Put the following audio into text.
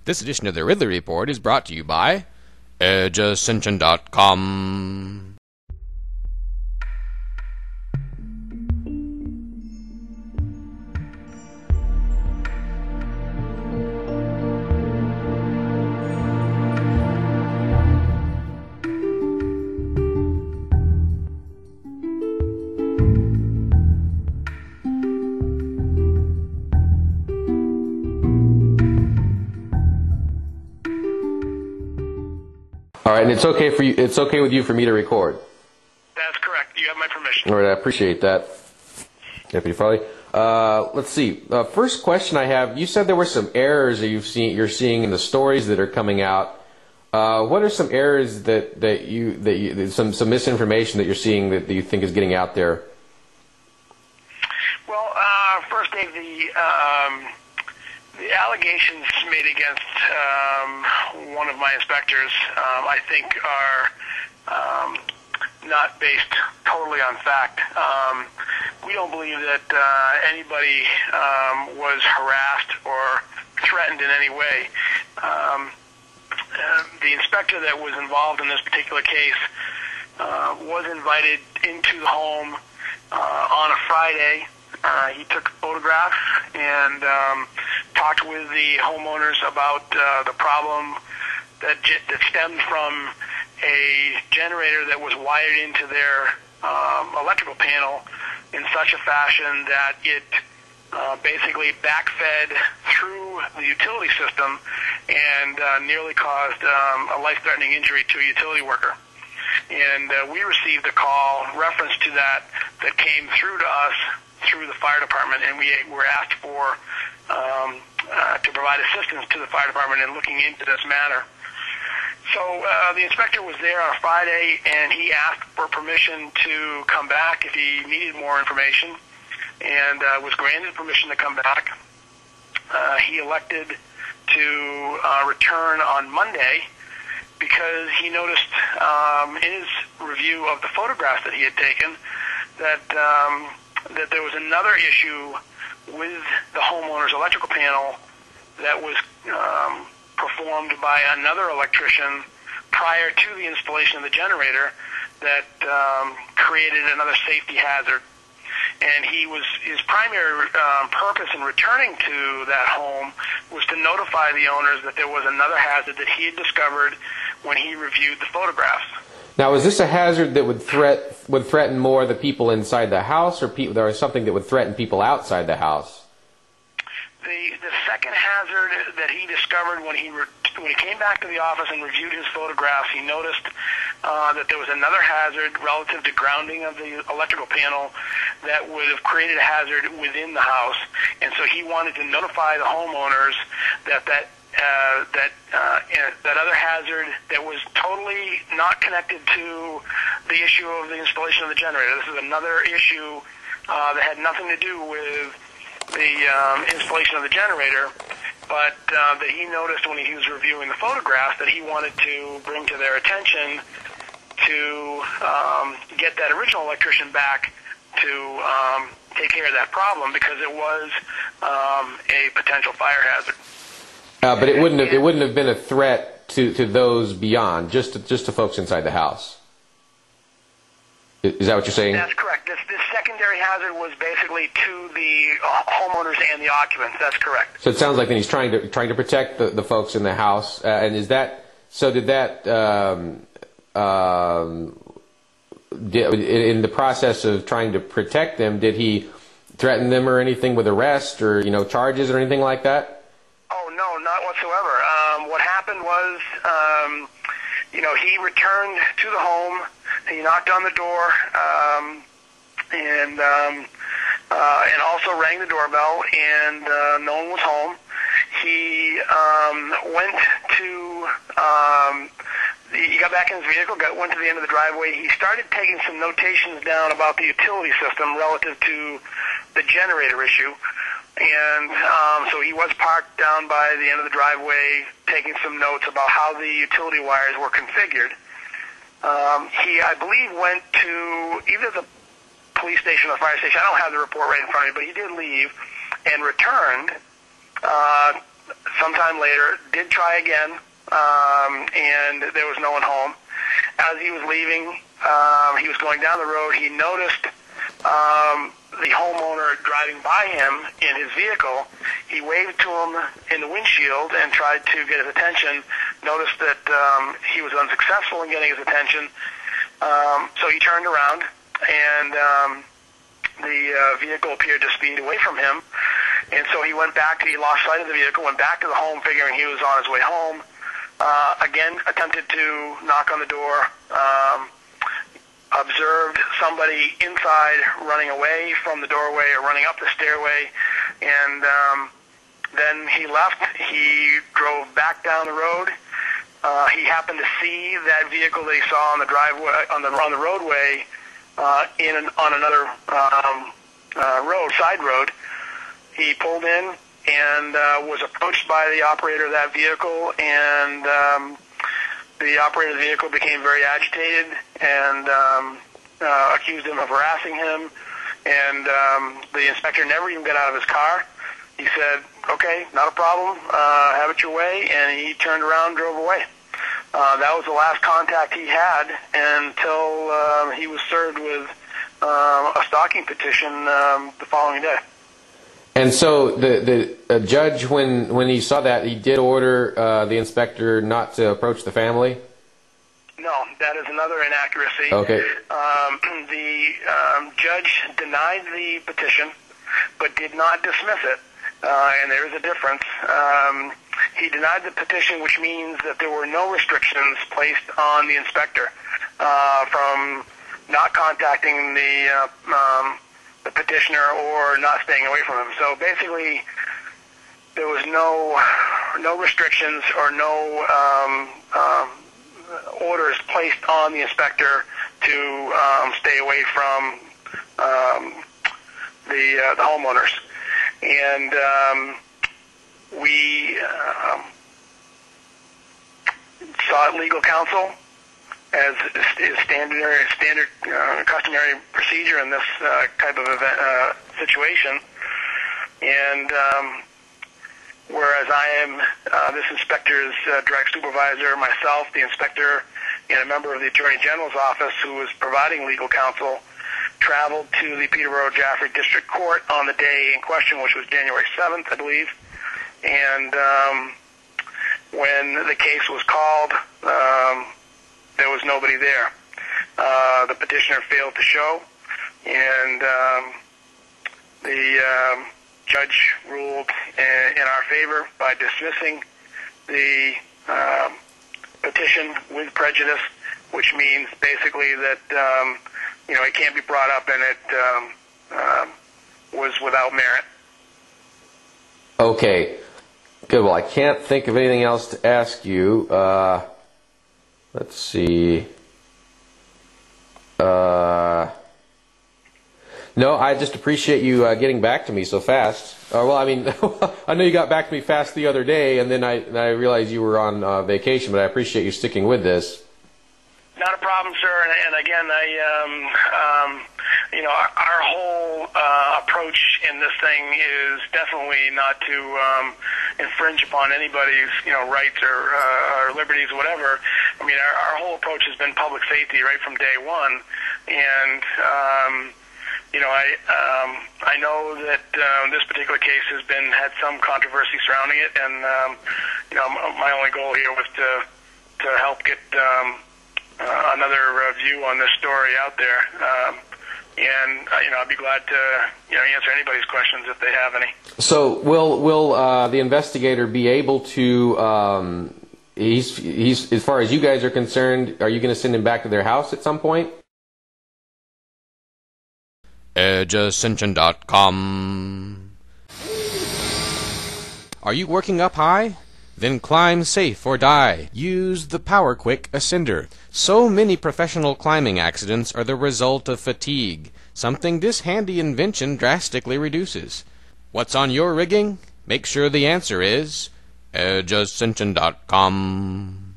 This edition of the Ridley Report is brought to you by EDGEASCENSION.com. All right, and it's okay for you. It's okay with you for me to record. That's correct. You have my permission. All right, I appreciate that, Deputy Farley. Let's see. First question I have: you said there were some errors that you're seeing in the stories that are coming out. What are some errors that some misinformation that you're seeing that you think is getting out there? Well, first, Dave, the allegations made against one of my inspectors, I think, are not based totally on fact. We don't believe that anybody was harassed or threatened in any way. The inspector that was involved in this particular case was invited into the home on a Friday. He took photographs and talked with the homeowners about the problem that stemmed from a generator that was wired into their electrical panel in such a fashion that it basically backfed through the utility system and nearly caused a life-threatening injury to a utility worker. And we received a call reference to that came through to us through the fire department, and we were asked for to provide assistance to the fire department in looking into this matter. So the inspector was there on a Friday, and he asked for permission to come back if he needed more information, and was granted permission to come back. He elected to return on Monday because he noticed in his review of the photographs that he had taken that there was another issue with the homeowner's electrical panel that was performed by another electrician prior to the installation of the generator that created another safety hazard. And his primary purpose in returning to that home was to notify the owners that there was another hazard that he had discovered when he reviewed the photographs. Now, is this a hazard that would threaten more the people inside the house, or something that would threaten people outside the house? The second hazard that he discovered when he came back to the office and reviewed his photographs, he noticed that there was another hazard relative to grounding of the electrical panel that would have created a hazard within the house, and so he wanted to notify the homeowners that other hazard that was totally not connected to the issue of the installation of the generator. This is another issue that had nothing to do with the installation of the generator, but that he noticed when he was reviewing the photographs that he wanted to bring to their attention to get that original electrician back to take care of that problem, because it was a potential fire hazard. But it wouldn't have been a threat to those beyond, just to folks inside the house. Is that what you're saying? That's correct. This secondary hazard was basically to the homeowners and the occupants. That's correct. So it sounds like then he's trying to protect the folks in the house. And is that so? Did that in the process of trying to protect them, did he threaten them or anything with arrest or charges or anything like that? Oh no, not whatsoever. What happened was, he returned to the home. He knocked on the door, and also rang the doorbell, and no one was home. He went to, he got back in his vehicle, went to the end of the driveway. He started taking some notations down about the utility system relative to the generator issue. And so he was parked down by the end of the driveway, taking some notes about how the utility wires were configured. He, I believe, went to either the police station or the fire station. I don't have the report right in front of me, but he did leave and returned sometime later, did try again, and there was no one home. As he was leaving, he was going down the road. He noticed the homeowner driving by him in his vehicle. He waved to him in the windshield and tried to get his attention. Noticed that he was unsuccessful in getting his attention, so he turned around, and the vehicle appeared to speed away from him. And so he went back. He lost sight of the vehicle, went back to the home, figuring he was on his way home. Again, attempted to knock on the door. Observed somebody inside running away from the doorway or running up the stairway, and then he left. He drove back down the road. He happened to see that vehicle that he saw on the driveway, on the roadway, on another side road. He pulled in and was approached by the operator of that vehicle, and the operator of the vehicle became very agitated and accused him of harassing him, and the inspector never even got out of his car. He said, "Okay, not a problem, have it your way," and he turned around and drove away. That was the last contact he had until he was served with a stalking petition the following day. And so the judge, when he saw that, he did order the inspector not to approach the family? No, that is another inaccuracy. Okay. The judge denied the petition, but did not dismiss it, and there is a difference. He denied the petition, which means that there were no restrictions placed on the inspector from not contacting the petitioner or not staying away from him. So basically, there was no restrictions or no orders placed on the inspector to stay away from the homeowners. And we sought legal counsel, as is standard customary procedure in this type of event, situation. And whereas I am this inspector's direct supervisor, myself, the inspector, and a member of the Attorney General's office who was providing legal counsel, traveled to the Peterborough Jaffrey District Court on the day in question, which was January 7th, I believe. And when the case was called, there was nobody there. The petitioner failed to show, and the judge ruled in our favor by dismissing the petition with prejudice, which means basically that it can't be brought up and it was without merit. Okay. Good. Well, I can't think of anything else to ask you. Let's see. No, I just appreciate you getting back to me so fast. Well, I mean, I know you got back to me fast the other day, and then I realized you were on vacation, but I appreciate you sticking with this. Not a problem, sir. And again, our whole approach in this thing is definitely not to infringe upon anybody's, rights or liberties, whatever. I mean, our whole approach has been public safety right from day one, and I know that this particular case had some controversy surrounding it, and my only goal here was to help get another view on this story out there, and I'd be glad to answer anybody's questions if they have any. So will the investigator be able to? He's as far as you guys are concerned, are you going to send him back to their house at some point? EDGEAscension.com. Are you working up high? Then climb safe or die. Use the Power Quick Ascender. So many professional climbing accidents are the result of fatigue, something this handy invention drastically reduces. What's on your rigging? Make sure the answer is EDGEAscension.com.